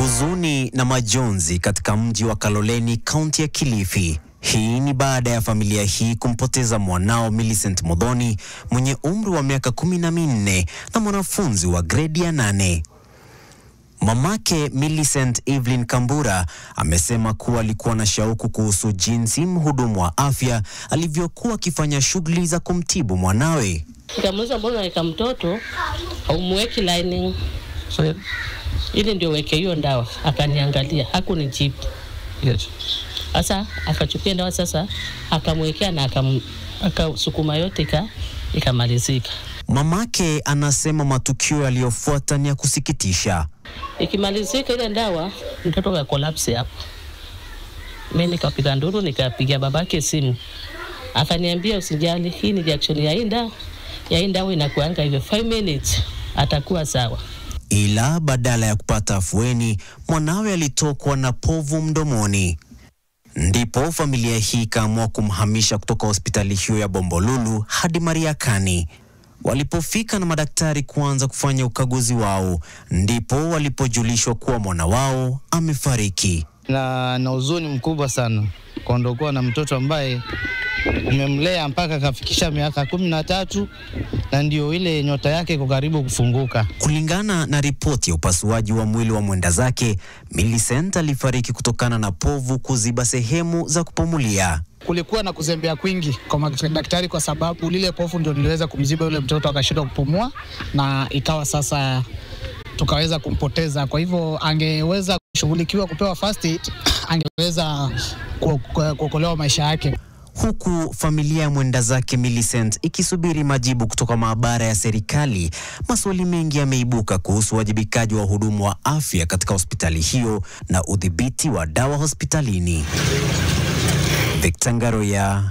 Huzuni na majonzi katika mji wa Kaloleni, kaunti ya Kilifi. Hii ni baada ya familia hii kumpoteza mwanao Millicent Muthoni mwenye umri wa miaka 14 na mwanafunzi wa gredi ya 8. Mamake Millicent, Evelyn Kambura, amesema kuwa alikuwa na shauku kuhusu jinsi mhudumu wa afya alivyokuwa akifanya shughuli za kumtibu mwanawe. Nikamuuliza mbona weka mtoto haumweki lining? Ili ndio weke hiyo dawa. Akaniangalia, hakunijibu. Yes. Sasa akachukua dawa sasa, akamwekea na akasukuma yote ikamalizika. Mamake anasema matukio yaliyofuata ni ya kusikitisha. Ikimalizika ile dawa, mtoto wa collapse hapo. Mimi nikapiga nduru, nikapigia babake simu. Akaniambia usijali, hii ni reaction ya inda. Ya inda inakuanga hivyo 5 minutes atakuwa sawa. Ila badala ya kupata afueni, mwanawe alitokwa na povu mdomoni. Ndipo familia hii kaamua kumhamisha kutoka hospitali hiyo ya Bombolulu hadi Mariakani. Walipofika na madaktari kuanza kufanya ukaguzi wao, ndipo walipojulishwa kuwa mwana wao amefariki. Na huzuni mkubwa sana kuondoka na mtoto ambaye umemlea mpaka kafikisha miaka 13 na ndio ile nyota yake iko karibu kufunguka. Kulingana na ripoti ya upasuaji wa mwili wa mwenda zake, Millicent alifariki kutokana na povu kuziba sehemu za kupumulia. Kulikuwa na kuzembea kwingi kwa madaktari kwa sababu lile povu ndio liliweza kumziba yule mtoto akashindwa kupumua na ikawa sasa tukaweza kumpoteza. Kwa hivyo angeweza kushughulikiwa kupewa first aid, angeweza kuokolewa maisha yake. Huku familia ya mwenda zake Millicent ikisubiri majibu kutoka maabara ya serikali, maswali mengi yameibuka kuhusu wajibikaji wa wahudumu wa afya katika hospitali hiyo na udhibiti wa dawa hospitalini. Victor Ngaroya,